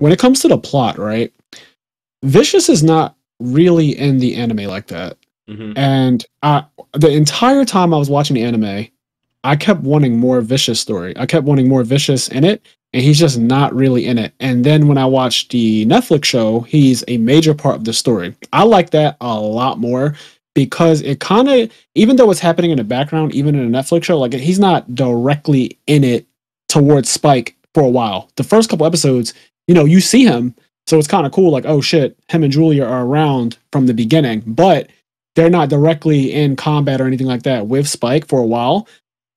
when it comes to the plot, right? Vicious is not really in the anime like that. And the entire time I was watching the anime, I kept wanting more Vicious story. I kept wanting more Vicious in it, and he's just not really in it. And then when I watched the Netflix show, he's a major part of the story. I like that a lot more because it kind of, even though it's happening in the background, even in a Netflix show, like he's not directly in it towards Spike for a while. The first couple episodes, you know, you see him, so it's kind of cool. Like, oh shit, him and Julia are around from the beginning, but they're not directly in combat or anything like that with Spike for a while.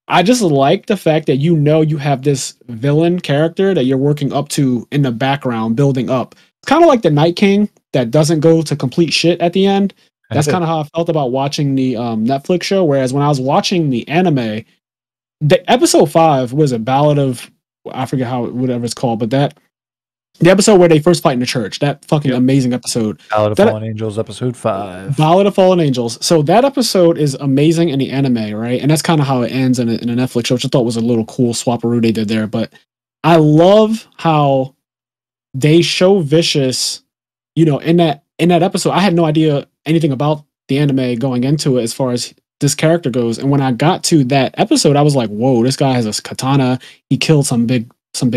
I just like the fact that you know you have this villain character that you're working up to in the background, building up. It's kind of like the Night King that doesn't go to complete shit at the end. That's kind of how I felt about watching the Netflix show. Whereas when I was watching the anime, the episode 5 was a Ballad of, I forget how, whatever it's called, but the episode where they first fight in the church, that fucking amazing episode. Ballad of Fallen Angels, episode 5. Ballad of Fallen Angels. So that episode is amazing in the anime, right? And that's kind of how it ends in a Netflix show, which I thought was a little cool swapperoo they did there. But I love how they show Vicious, you know, in that episode. I had no idea anything about the anime going into it as far as this character goes. And when I got to that episode, I was like, whoa, this guy has a katana. He killed some big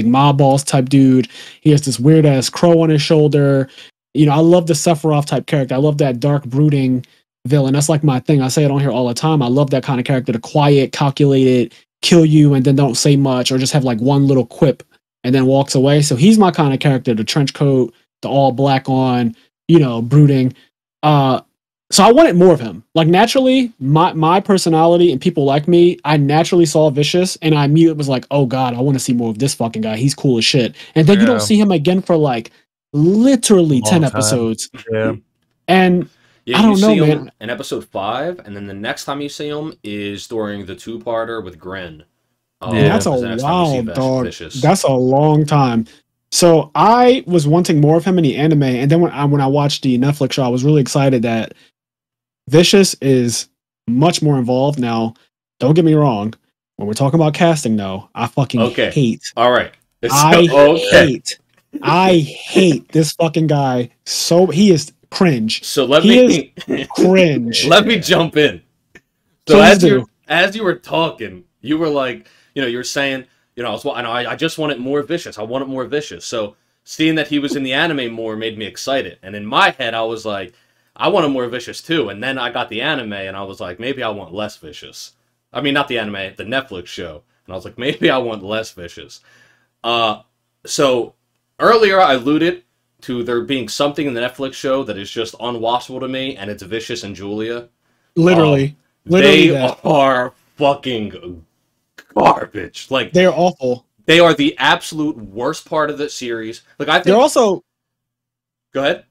mob boss type dude. He has this weird ass crow on his shoulder. You know, I love the Sephiroth type character. I love that dark brooding villain. That's like my thing. I say it on here all the time. I love that kind of character, the quiet, calculated, kill you and then don't say much or just have like one little quip and then walks away. So he's my kind of character, the trench coat, the all black on, you know, brooding. So I wanted more of him. Like naturally, my personality and people like me, I naturally saw Vicious and I immediately was like, oh God, I want to see more of this fucking guy. He's cool as shit. And then you don't see him again for like literally 10 episodes. Yeah. And I don't know, man. In episode 5, and then the next time you see him is during the 2-parter with Gren. That's a while, dog. That's a long time. So I was wanting more of him in the anime, and then when I watched the Netflix show, I was really excited that Vicious is much more involved. Now, don't get me wrong. When we're talking about casting, though, I fucking hate. All right. I hate this fucking guy. So he is cringe. So let me cringe. Let me jump in. So as you were talking, you were like, you know, you're saying, you know, I just wanted more Vicious. I wanted more Vicious. So seeing that he was in the anime more made me excited. And in my head, I was like, I wanted more Vicious too. And then I got the anime and I was like, maybe I want less Vicious. I mean, not the anime, the Netflix show. And I was like, maybe I want less Vicious. So earlier I alluded to there being something in the Netflix show that is just unwatchable to me, and it's Vicious and Julia. Literally they are fucking garbage. Like they're awful. They are the absolute worst part of the series. Like I think they're also. Go ahead.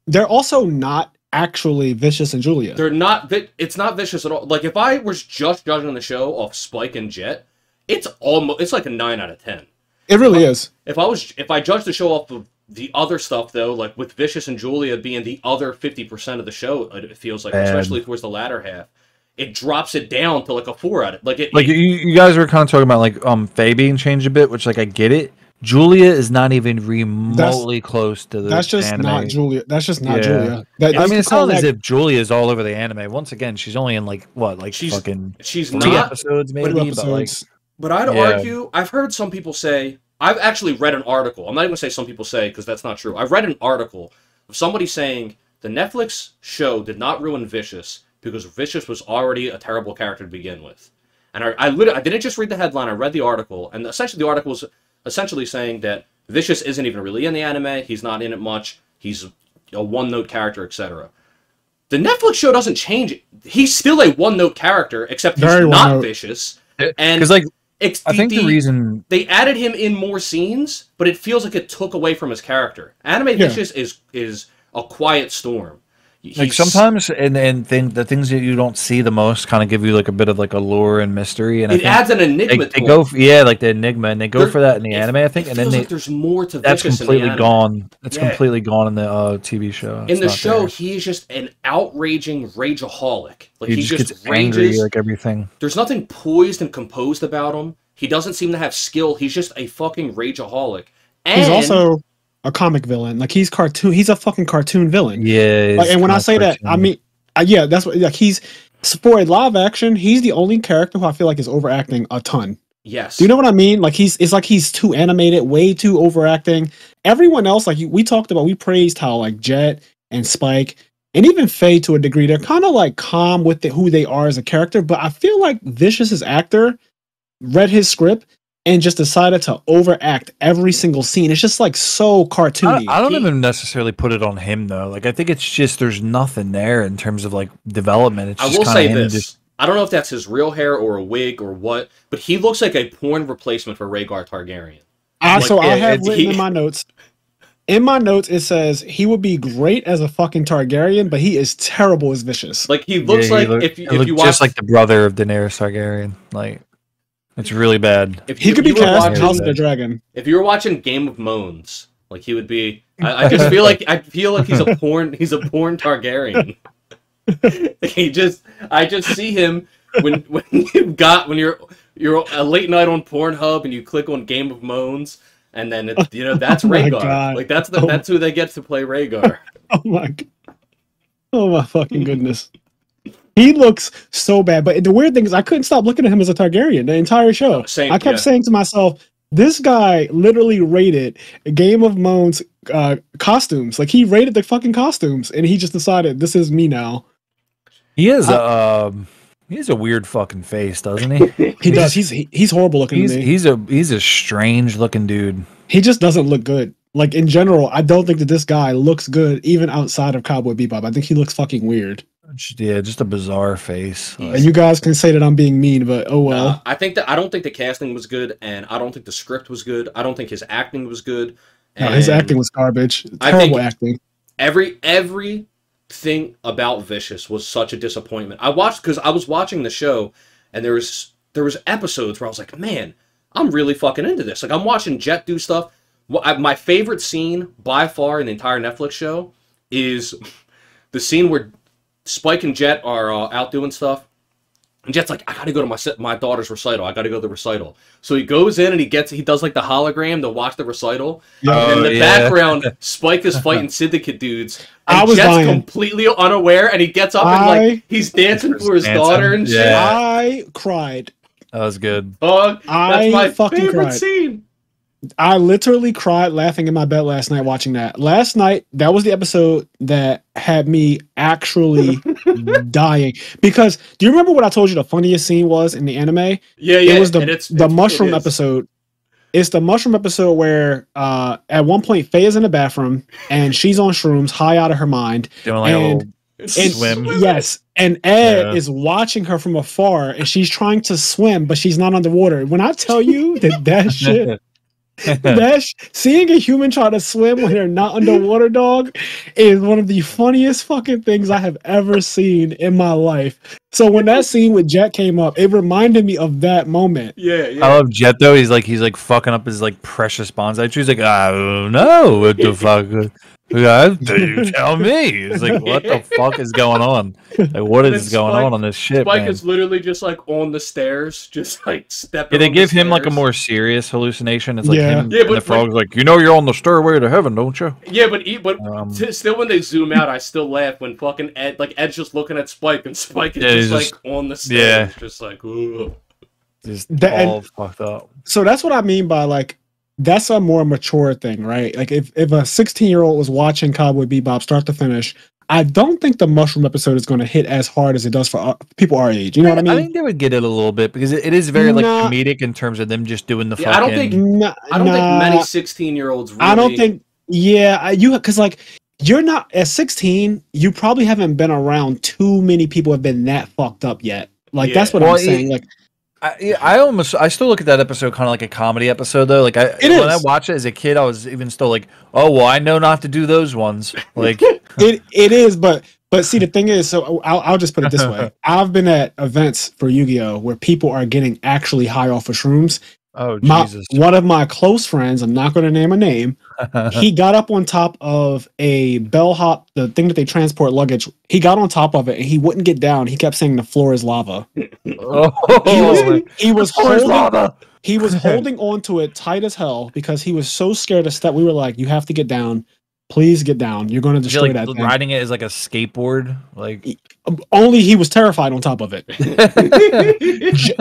They're also not actually Vicious and Julia. They're not. It's not Vicious at all. Like if I was just judging the show off Spike and Jet, it's like a 9 out of 10. It really is. If I judged the show off of the other stuff though, like with Vicious and Julia being the other 50% of the show, it feels like, especially towards the latter half, it drops it down to like a 4 out of you guys were kind of talking about like Faye being changed a bit, which like I get it. Julia is not even remotely close to the That's just anime. Not Julia. That's just not Julia. I mean, it's not as if Julia is all over the anime. Once again, she's only in like she's three not, episodes maybe. But I'd argue, I've heard some people say, I've actually read an article. I'm not even going to say some people say because that's not true. I've read an article of somebody saying the Netflix show did not ruin Vicious because Vicious was already a terrible character to begin with. And I didn't just read the headline. I read the article, and essentially the article was essentially saying that Vicious isn't even really in the anime. He's not in it much. He's a one-note character, etc. The Netflix show doesn't change it. He's still a one-note character, except he's not Vicious. And because I think the reason they added him in more scenes, but it feels like it took away from his character. Anime Vicious is a quiet storm. Like sometimes, and the things that you don't see the most kind of give you like a bit of like a lore and mystery, and it adds an enigma. They go, like the enigma, and they go for that in the anime, I think, and then there's more to that's Vicious completely in the gone. That's completely gone in the TV show. In the show, he's just an outraging rageaholic. Like he just gets angry, like everything. There's nothing poised and composed about him. He doesn't seem to have skill. He's just a fucking rageaholic. And a comic villain. Like he's cartoon. He's a fucking cartoon villain. Yeah. Like, and when I say that, I mean, yeah, that's what. Like he's for a live action. He's the only character who I feel like is overacting a ton. Yes. Do you know what I mean? Like it's like he's too animated, way too overacting. Everyone else, like we talked about, we praised how like Jet and Spike and even Faye to a degree, they're kind of like calm with who they are as a character. But I feel like Vicious's actor read his script and just decided to overact every single scene. It's just like so cartoony. I don't even necessarily put it on him though. Like I think it's just there's nothing there in terms of like development. It's I will say this. I don't know if that's his real hair or a wig or what, but he looks like a porn replacement for Rhaegar Targaryen. So I have written in my notes. In my notes, it says he would be great as a fucking Targaryen, but he is terrible as Vicious. Like he looks like if you watch, just like the brother of Daenerys Targaryen. Like it's really bad. If he could be cast in House of the Dragon. If you were watching Game of Moans, like he would be. I just feel like he's a porn Targaryen. I just see him when you're a late night on Pornhub and you click on Game of Moans and then that's Rhaegar. Like that's who they get to play Rhaegar. Oh my fucking goodness. He looks so bad, but the weird thing is I couldn't stop looking at him as a Targaryen the entire show. I kept saying to myself, this guy literally rated Game of Moans costumes. Like he rated the fucking costumes and he just decided this is me now. He has a weird fucking face, doesn't he? He does. He's horrible looking. He's a strange looking dude. He just doesn't look good. Like in general, I don't think that this guy looks good even outside of Cowboy Bebop. I think he looks fucking weird. Yeah, just a bizarre face. And you guys can say that I'm being mean, but oh well. I don't think the casting was good, and I don't think the script was good. I don't think his acting was good. No, his acting was garbage. Terrible acting. Everything about Vicious was such a disappointment. I was watching the show, and there was episodes where I was like, man, I'm really fucking into this. Like I'm watching Jet do stuff. My favorite scene by far in the entire Netflix show is the scene where Spike and Jet are out doing stuff, and Jet's like, I gotta go to my daughter's recital. I gotta go to the recital. So he goes in and he does like the hologram to watch the recital. And in the background, Spike is fighting syndicate dudes. And Jet's completely unaware, and he gets up and like he's dancing for his daughter and shit. I cried. That was good. That's my favorite scene. I literally cried laughing in my bed last night watching that. Last night, that was the episode that had me actually dying. Because, do you remember what I told you the funniest scene was in the anime? Yeah. It was the mushroom episode. It's the mushroom episode where at one point Faye is in the bathroom and she's on shrooms, high out of her mind. Doing like a swim. Yes. And Ed is watching her from afar and she's trying to swim, but she's not underwater. When I tell you that shit... seeing a human try to swim when they're not underwater, dog, is one of the funniest fucking things I have ever seen in my life. So when that scene with Jet came up, it reminded me of that moment. Yeah. I love Jet though. He's like fucking up his like precious bonsai tree. He's like, I don't know what the fuck. You tell me. It's like, what the fuck is going on? Like, what is going on this shit? Spike is literally just like on the stairs, just like stepping. Yeah, they give him like a more serious hallucination. It's like him and but the frog's like, you're on the stairway to heaven, don't you? Yeah, but still, when they zoom out, I still laugh when fucking Ed's just looking at Spike, and Spike is just like on the stairs, just like, ooh, just all fucked up. So that's what I mean by like. That's a more mature thing, right? Like if a 16-year-old was watching Cowboy Bebop start to finish, I don't think the mushroom episode is going to hit as hard as it does for people our age. You know what I mean? I think they would get it a little bit because it is very like comedic in terms of them just doing the fucking. I don't think many 16-year-olds. Really... I don't think. Yeah, because like you're not at 16. You probably haven't been around too many people have been that fucked up yet. Like that's what I'm saying. Like. I still look at that episode kind of like a comedy episode though. Like when I watched it as a kid, I was even still like, oh well, I know not to do those ones. Like it is, but see the thing is, so I'll just put it this way: I've been at events for Yu-Gi-Oh where people are getting actually high off of shrooms. Oh Jesus! One of my close friends, I'm not going to name a name, he got up on top of a bellhop, the thing that they transport luggage. He got on top of it and he wouldn't get down. He kept saying the floor is lava. He was holding lava. He was holding on to it tight as hell because he was so scared to step. We were like, "You have to get down. Please get down. You're going to destroy that thing." Riding it is like a skateboard. Like only he was terrified on top of it.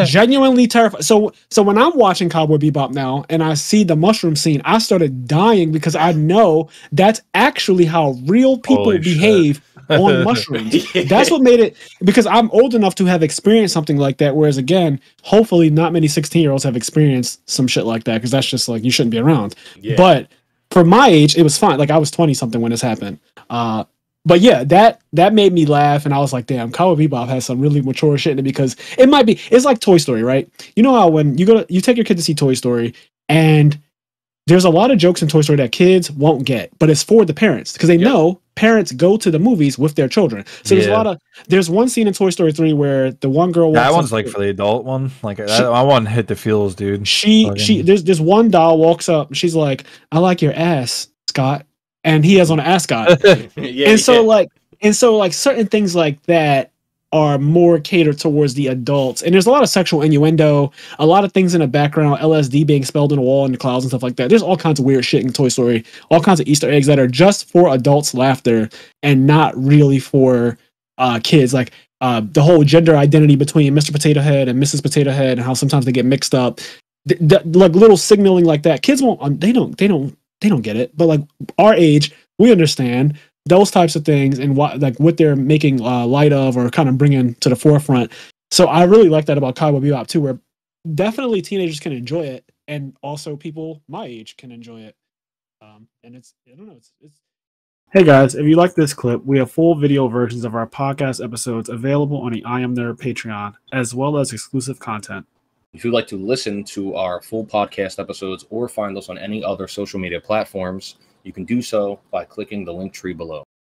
Genuinely terrified. So when I'm watching Cowboy Bebop now and I see the mushroom scene, I started dying because I know that's actually how real people behave on mushrooms. That's what made it, because I'm old enough to have experienced something like that. Whereas again, hopefully not many 16-year-olds have experienced some shit like that, because that's just like, you shouldn't be around. Yeah. But for my age, it was fine. Like I was 20 something when this happened. But yeah, that made me laugh, and I was like, damn, Cowboy Bebop has some really mature shit in it, because it's like Toy Story, right? You know how when you take your kid to see Toy Story, and there's a lot of jokes in Toy Story that kids won't get, but it's for the parents, because they know parents go to the movies with their children. So there's one scene in Toy Story 3 where the one girl that one's like for the adult one. Like I want to hit the feels, dude. There's one doll walks up and she's like, "I like your ass, Scott," and he has on an ascot. So certain things like that are more catered towards the adults, and there's a lot of sexual innuendo, a lot of things in the background, LSD being spelled on the wall in the clouds and stuff like that. There's all kinds of weird shit in Toy Story, all kinds of Easter eggs that are just for adults' laughter and not really for kids. Like the whole gender identity between Mr. Potato Head and Mrs. Potato Head, and how sometimes they get mixed up. Like little signaling like that, kids won't. They don't get it. But like our age, we understand those types of things and what they're making light of or kind of bringing to the forefront. So I really like that about Cowboy Bebop too, where definitely teenagers can enjoy it, and also people my age can enjoy it. And it's, I don't know, it's. Hey guys, if you like this clip, we have full video versions of our podcast episodes available on the IMNerd Patreon, as well as exclusive content. If you'd like to listen to our full podcast episodes or find us on any other social media platforms, you can do so by clicking the link tree below.